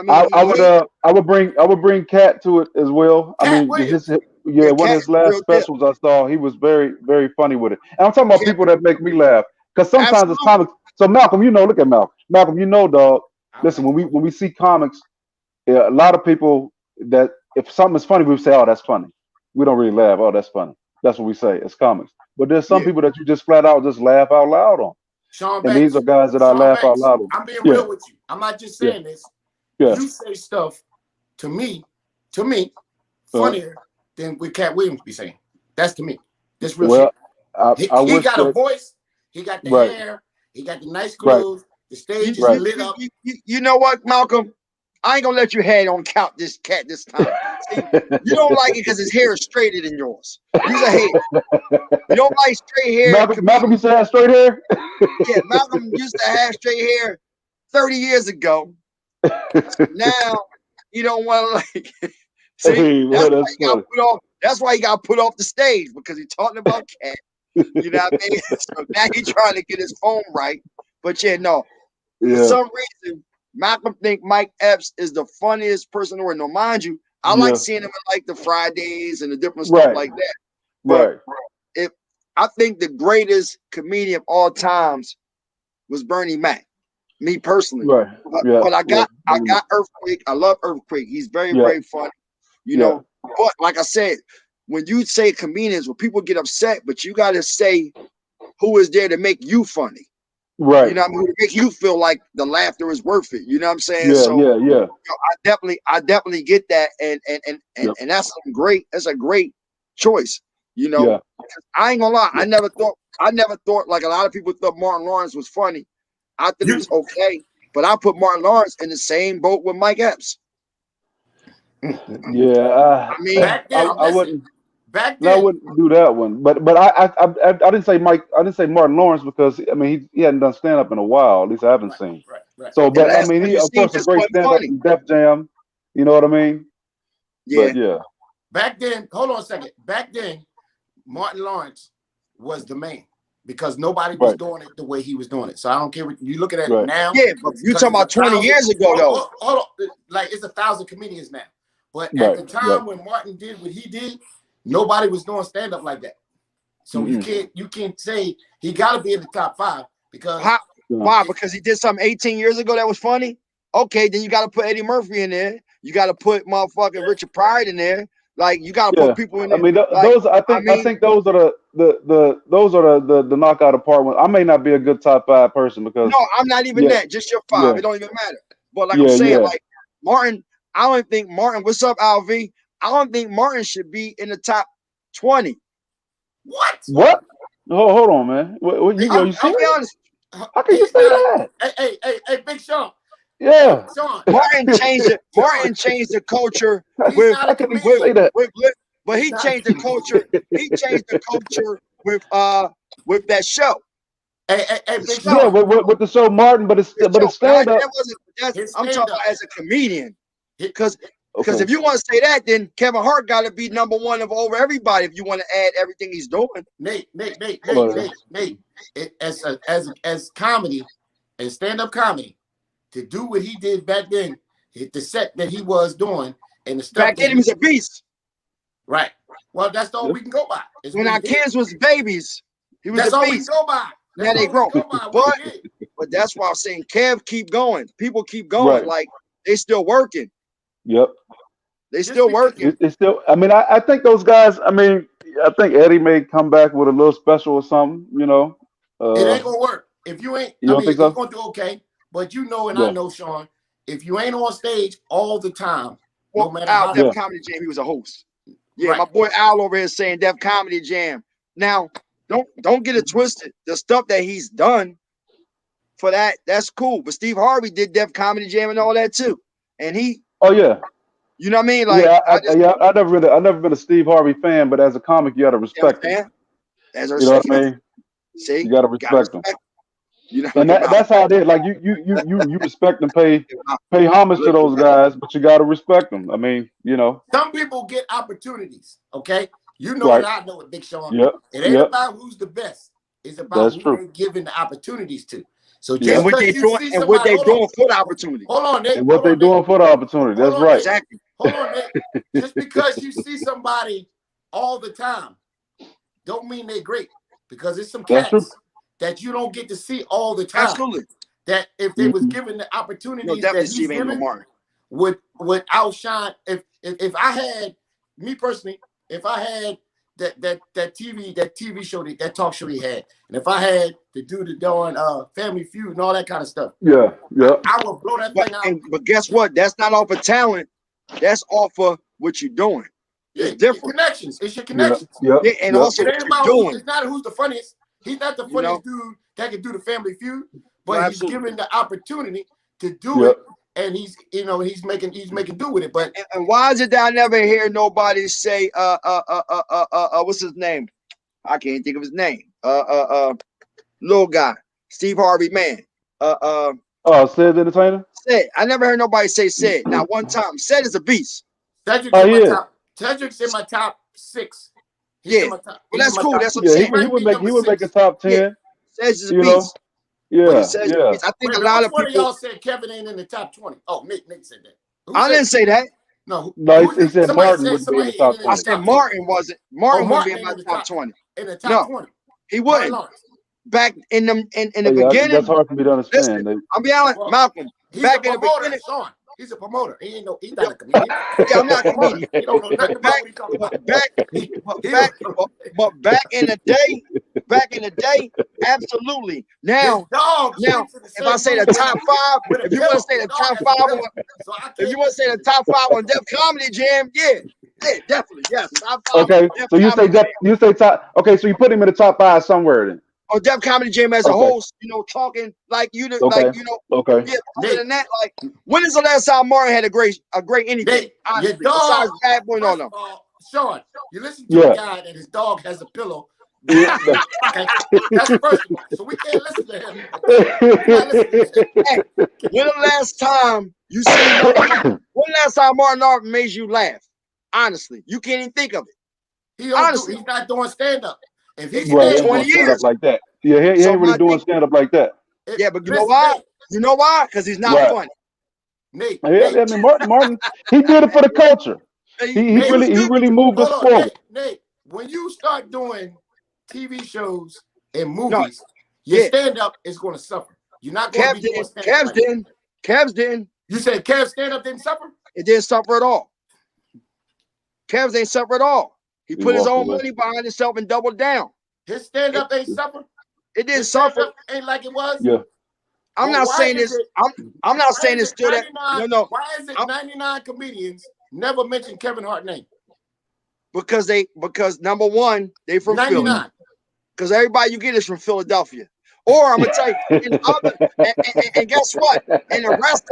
what I mean? I would bring Cat to it as well. I Cat mean, Williams. one of Cat his last real deal. specials I saw, he was very, very funny with it. And I'm talking about Yeah, people that make me laugh. Because sometimes it's absolutely. comics. So Malcolm, look at Malcolm. Malcolm, dog. Listen, when we see comics, yeah, a lot of people that if something is funny, we say, "Oh, that's funny." We don't really laugh. "Oh, that's funny." That's what we say. It's comics. But there's some Yeah. people that you just flat out just laugh out loud on. Shawn And these are Banks. guys that I Shawn laugh out Banks. loud on. I'm being Yeah, real with you. I'm not just yeah, saying this. yeah. You say stuff to me, Uh, funnier than what Cat Williams be saying. That's to me. This real well, shit. I He wish got a that voice. He got the right, hair. He got the nice right, clothes. The stage is right. lit up. You know what, Malcolm? I ain't gonna let you head on count this cat this time. See, you don't like it because his hair is straighter than yours. You's a hater. You don't like straight hair. Malcolm used to have straight hair. Yeah, Malcolm used to have straight hair 30 years ago. Now you don't want to like. See, Hey, that's well, why that's he got funny. put off. That's why he got put off the stage because he's talking about cat. You know what I mean? So now he's trying to get his phone right. But yeah, no. For Yeah, some reason, Malcolm think Mike Epps is the funniest person in the world. No, mind you, I like yeah. seeing him in like the Fridays and the different stuff Right, like that. But right. if I think the greatest comedian of all times was Bernie Mac, me personally. Right. Yeah. But I Yeah. got Earthquake. I love Earthquake. He's very, Yeah. very funny. You Yeah. know, but like I said, when you say comedians, when people get upset, but you gotta say who is there to make you funny. Right. You know what I mean? To make you feel like the laughter is worth it. You know what I'm saying? Yeah. So Yeah. Yeah. I definitely get that, and Yep. that's that's a great choice. You know, Yeah. I ain't gonna lie, Yeah. I never thought like a lot of people thought Martin Lawrence was funny. I thought he was okay, but I put Martin Lawrence in the same boat with Mike Epps. Yeah. I mean, Back then, I wouldn't. back No, I then, wouldn't do that one. But I didn't say Mike. I didn't say Martin Lawrence because I mean he hadn't done stand up in a while. At least I haven't seen. right. So, the but I last mean one he you of seen course a just great wasn't stand up funny. in Def Jam. You know what I mean? Yeah. But yeah. Back then, hold on a second. Back then, Martin Lawrence was the man because nobody was Right. doing it the way he was doing it. So I don't care what you looking at it Right. now. Yeah, but you talking about 20 years ago though. Hold on, like it's 1,000 comedians now. But at Right. the time when Martin did what he did, nobody was doing stand up like that. So you can't say he got to be in the top 5 because Why? Because he did something 18 years ago that was funny. Okay, then you got to put Eddie Murphy in there. You got to put motherfucking Richard Pryor in there. Like you got to put people in there. I mean, like, those. I think those are the knockout apart ones. I may not be a good top 5 person because no, I'm not even that. Just your 5. Yeah. It don't even matter. But like I'm saying, like Martin, I don't think Martin. What's up, Alv? I don't think Martin should be in the top 20. What? Hold on, man. What you I'll be serious? honest. How can you say that? Hey, Big Sean. Yeah. Hey, Sean. Martin changed it. Martin changed the culture He's not a comedian. But he changed the culture. He changed the culture with that show. Hey, Big Yeah, Sean. with the show Martin, but it's stand up. I'm talking about as a comedian. Because if you want to say that, then Kevin Hart got to be number 1 of over everybody. If you want to add everything he's doing, Nate. As comedy and stand-up comedy, to do what he did back then, the set that he was doing, and the stuff back then he was a beast. Right. Well, that's all we can go by. When our kids was babies, he was that's a all beast. we can go by. Now they grow. But that's why I'm saying Kev keep going. People keep going. Right. Like they still working. Yep. They still working. It's still. I mean, I think those guys. I mean, I think Eddie may come back with a little special or something. You know. It ain't gonna work if you ain't. You don't think so? He's gonna do okay, but you know, and I know, Sean, if you ain't on stage all the time, well, no matter Al, how Def Comedy Jam, he was a host. Yeah, right. My boy Al over here saying Def Comedy Jam. Now, don't get it twisted. The stuff that he's done for that's cool. But Steve Harvey did Def Comedy Jam and all that too, and he. Oh yeah. You know what I mean? Like, I've never been a Steve Harvey fan, but as a comic, you got to respect him. As you know what I mean? See, you got to respect him. You know, And that's how it is. Like you respect and pay homage to those guys, but you gotta respect them. I mean, you know. Some people get opportunities. Okay, you know Right. it. I know it, Big Sean. Yep. It ain't about who's the best. It's about That's who true. they're giving the opportunities to. So Yeah. just and what because they you doing see and somebody, what they doing for the opportunity. hold on, Nate. And what they doing for the opportunity. That's right. Exactly. Hold on, Nate. Just because you see somebody all the time, don't mean they're great. Because it's some That's true. cats that you don't get to see all the time. Absolutely. That if they was Mhm. given the No, opportunities definitely that he's Steve ain't no given, Martin. would outshine. If I had me personally, if I had that TV show, that talk show he had, and if I had to do the darn Family Feud and all that kind of stuff, Yeah. I would blow that thing out. But guess what? That's not off of talent. That's off of what you're doing. Yeah, It's different. Connections. It's your Yeah. connections. Yeah. Yeah, and Yeah. also It what ain't you're about doing. it's not who's the funniest. He's not the You know? funniest dude that can do the Family Feud, but No, he's absolutely. given the opportunity to do Yeah. it, and he's making do with it. But And why is it that I never hear nobody say what's his name? I can't think of his name. Little guy, Steve Harvey, man. Sid the Entertainer. Said. I never heard nobody say said. Not one time. Said is a beast. Cedric's Oh, in my yeah. top. Cedric's in my top 6. He's Yeah. in my top. Well, he's that's in my cool. top- That's what I'm Yeah. saying. might He would be make number 6. a top 10. Yeah. Said is a You know. beast. But he Yeah. says Yeah. I think Wait, a lot which of one of people. y'all said Kevin ain't in the top 20? Oh, Nick said that. Who I said didn't say that. no? No, Who he said somebody Martin said would be in the somebody top ain't in I the 20. said top 20. Martin wasn't. Martin wouldn't be Martin in ain't my in the top top 20. in the top No, 20. he Martin wouldn't. Lawrence. Back in the Oh, yeah, beginning. that's hard for me to understand. Listen, I'll be honest, Well, Malcolm. he's a Back in the promoter, beginning. Shawn. He's a promoter. He's not Yeah, a comedian. yeah, I'm not a Promoter. comedian. He don't know nothing But about back, what he's talking but about. back, but back in the day, absolutely. His Now, dog sleeps in the if I same say the room with top him 5, with a if you want to pillow. say The the dog top has a 5, pillow. So I if can't you want to say the listen top 5 on Def Comedy Jam, yeah, definitely, yes, top 5 Okay, Def so Comedy Jam. you say top. Okay, so you put him in the top 5 somewhere then. Or Def Comedy Jam as a Okay. host, talking like Okay. Okay. yeah. Other Nate. than that, like, when is the last time Martin had a great anything? Nate, your Honestly, dog. besides Bad Boy, no. First of all, Shawn, you listen to Yeah. a guy that his dog has a pillow. Yeah. Okay, that's first of all. So we can't listen to him. Okay? We can't listen to this. Hey, when the last time you seen Martin? When the last time Martin Lawrence made you laugh? Honestly, you can't even think of it. Honestly. He's not doing stand up. If he's Right, he In ain't 20 doing stand up years. like that. Yeah, he So ain't really my doing thing- stand up like that. Yeah, but you know why? You know why? Because he's not Right. funny. Nate, Yeah, I mean Martin, he did it for the culture. He was good. really moved us hold on, forward. Nate, when you start doing TV shows and No, movies, your yeah. stand up is going to suffer. You're not going to be doing stand up. Cavs didn't. You said Cavs stand up didn't suffer? It didn't suffer at all. Cavs ain't suffer at all. He put his own money behind himself and doubled down. His stand up ain't suffer? It didn't His suffer. stand-up ain't like it was? Yeah. I'm not saying this. I'm not saying it's still that. No. Why is it 99 comedians never mention Kevin Hart's name? Because number one, they from 99. Philly. Because everybody you get is from Philadelphia. Or I'm gonna tell you, and guess what? And the rest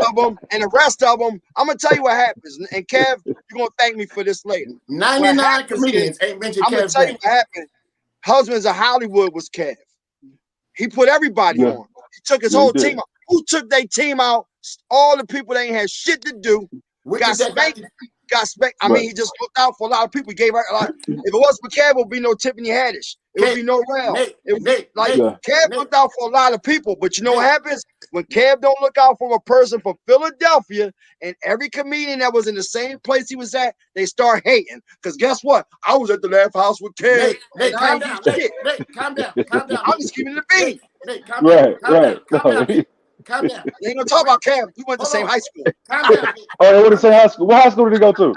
of them, I'm gonna tell you what happens. And Kev, you're gonna thank me for this later. 99 comedians ain't mentioned I'm gonna Kev's tell you name. what happened. Husbands of Hollywood was Kev. He put everybody on. He took his whole team out. Who took their team out? All the people that ain't had shit to do. Got spanked. I mean, he just looked out for a lot of people. He gave a lot. If it wasn't for Kev, it would be no Tiffany Haddish. It would be no Rel. Kev looked out for a lot of people. But you know what happens? When Kev don't look out for a person from Philadelphia, and every comedian that was in the same place he was at, they start hating. Because guess what? I was at the Laugh House with Kev. Nate, calm down. Nate, calm down. Calm down. I'm just giving it a beat. Nate, calm down. Calm down. They ain't gonna talk about Kev. We went to the same high school. Calm down. Oh, they went to the same high school. What high school did he go to?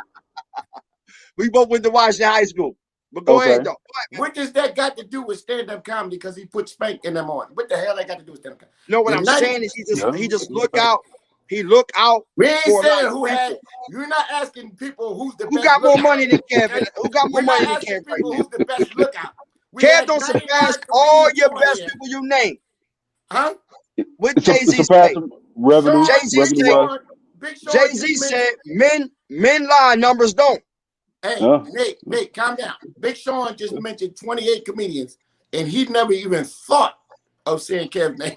We both went to Washington High School. But go ahead, though. What does that got to do with stand-up comedy? Because he put Spank in them on. What the hell that got to do with stand-up comedy? No, what I'm saying is he just look out. He look out. We ain't saying who had. You're not asking people who's the best. Who got more money than Kev? Who got more money than Kev right now? Who's the best lookout? Kev don't surpass all your best people you name. Huh? What Jay-Z said? Revenue. Jay-Z said men lie, numbers don't. Hey, Nate, calm down. Big Sean just mentioned 28 comedians, and he never even thought of saying Kev's name.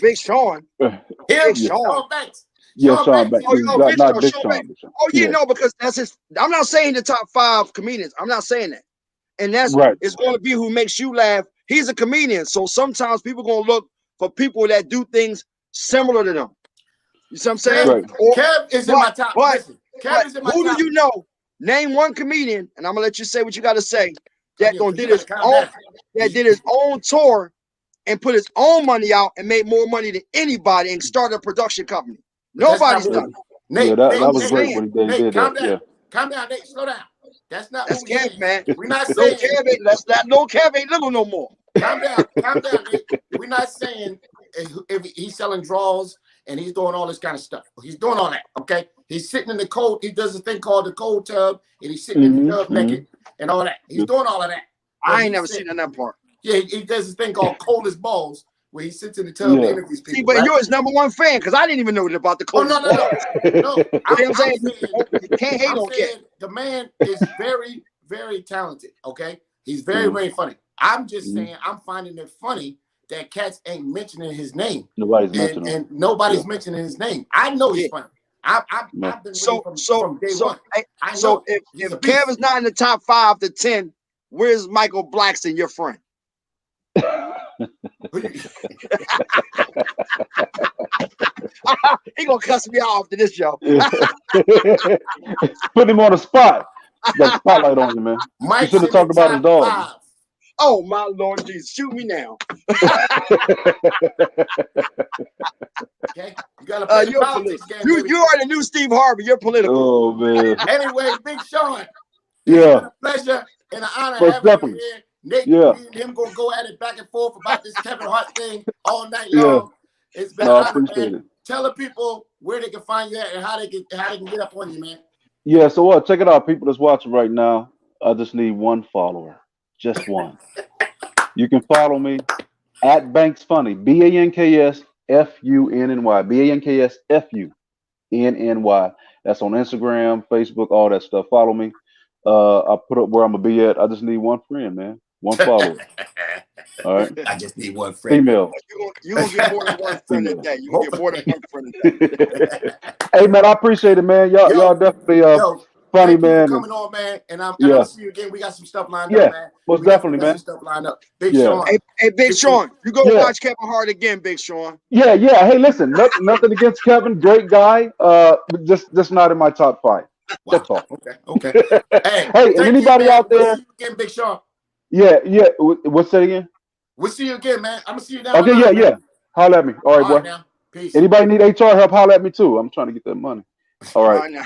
Big Shawn. Him, Shawn. Shawn Banks. Yeah, Shawn Banks. Not Big Shawn Shawn. Banks. Oh, yeah, no, because that's his. I'm not saying the top 5 comedians. I'm not saying that. And that's right. It's going to be who makes you laugh. He's a comedian, so sometimes people going to look for people that do things similar to them. You see what I'm saying? Right. Kev is in my top. Listen, Kev is in my top. Who do you know? Name one comedian, and I'm gonna let you say what you got to say. That did his own tour and put his own money out and made more money than anybody and started a production company. Nobody's done it. Nate, that was great when they did that. Yeah. Calm down, Nate. Slow down. That's not That's Kev, man. We're not saying that no Kev ain't little no more. Calm down, Nate. We're not saying if he's selling draws and he's doing all this kind of stuff. He's doing all that, okay? He's sitting in the cold. He does a thing called the cold tub, and he's sitting in the tub naked and all that. He's doing all of that. I ain't never seen that part. Yeah, he does this thing called cold as balls, where he sits in the tub and interviews people. See, but you're his number 1 fan because I didn't even know about the cold. No. I'm saying you can't hate on Kev. The man is very, very talented. Okay, he's very, very funny. I'm just saying, I'm finding it funny that cats ain't mentioning his name. Nobody's mentioning him. And nobody's mentioning his name. I know he's funny. I've been from day one. So if Kev is not in the top 5 to 10, where's Michael Blackson, your friend? He gonna cuss me out after this show. Put him on the spot. Got the spotlight on you, man. Mike you should have talked about his dog. 5. Oh my Lord Jesus, shoot me now. Okay, you gotta play the politics game. You are the new Steve Harvey. You're political. Oh man. Anyway, Big Shawn. Yeah. It's been a pleasure and an honor Most having you here. Nate, me and him gonna go at it back and forth about this Kevin Hart thing all night long. It's been an honor, man. Tell the people where they can find you at and how they can get up on you, man. Yeah, so check it out, people that's watching right now. I just need 1 follower. Just 1. You can follow me at Banks Funny. BANKSFUNNY. BANKSFUNNY. That's on Instagram, Facebook, all that stuff. Follow me. I put up where I'm gonna be at. I just need 1 friend, man. 1 follower. All right. I just need 1 friend. Female. You're gonna get more than 1 friend a day. You're gonna get more than 1 friend a day. Hey man, I appreciate it, man. Y'all definitely funny, man. Coming on, man. And I'll see you again. We got some stuff lined up, man. Most definitely, man. Stuff lined up. Big Shawn. Hey, Big Shawn, you go watch Kevin Hart again, Big Shawn. Yeah. Hey, listen, nothing against Kevin, great guy. Just not in my top 5. Wow. That's all. Okay. Hey, and anybody out there? We'll see you again, Big Shawn. Yeah. What's that again? We'll see you again, man. I'm gonna see you down. Okay, yeah. Holler at me. All right, boy. Now. Peace. Anybody need HR help? Holler at me too. I'm trying to get that money. All right.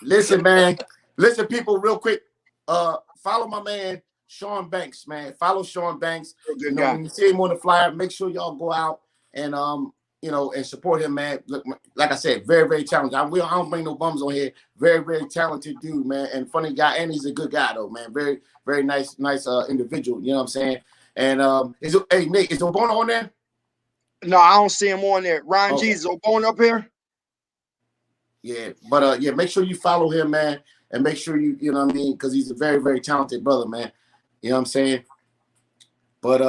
Listen, man. Listen, people, real quick. Follow my man Shawn Banks, man. Follow Shawn Banks. When you see him on the flyer, make sure y'all go out and and support him, man. Look, like I said, very, very talented. I don't bring no bums on here. Very, very talented dude, man, and funny guy, and he's a good guy though, man. Very, very nice individual. You know what I'm saying? And hey Nate, is Obona on there? No, I don't see him on there. Ron G, is Obona up here? Yeah, but make sure you follow him, man, and make sure you know what I mean, because he's a very, very talented brother, man. You know what I'm saying? But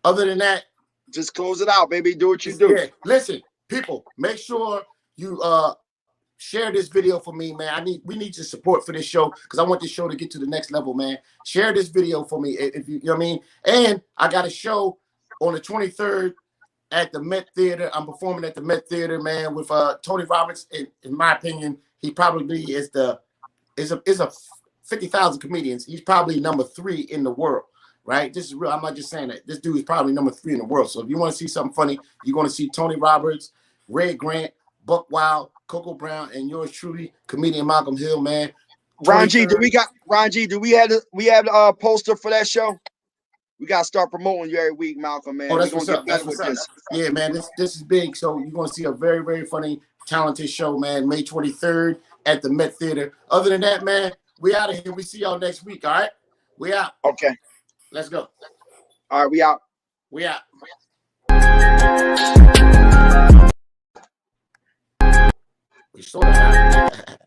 other than that, just close it out, baby. Do what you do. Yeah. Listen, people, make sure you share this video for me, man. We need your support for this show because I want this show to get to the next level, man. Share this video for me if you know what I mean. And I got a show on the 23rd at the Met Theater. I'm performing at the Met Theater, man, with Tony Roberts. In my opinion, he probably is a 50,000 comedians. He's probably number 3 in the world. Right? This is real. I'm not just saying that. This dude is probably number 3 in the world. So if you want to see something funny, you're going to see Tony Roberts, Red Grant, Buck Wild, Coco Brown, and yours truly, comedian Malcolm Hill, man. Ron G, do we have a poster for that show? We gotta start promoting you every week, Malcolm, man. Oh, that's what's up. That's what's up. Yeah, man. This is big. So you're gonna see a very, very funny, talented show, man. May 23rd at the Met Theater. Other than that, man, we out of here. We see y'all next week. All right. We out. Okay. Let's go. All right, we out. We out. We sort of out.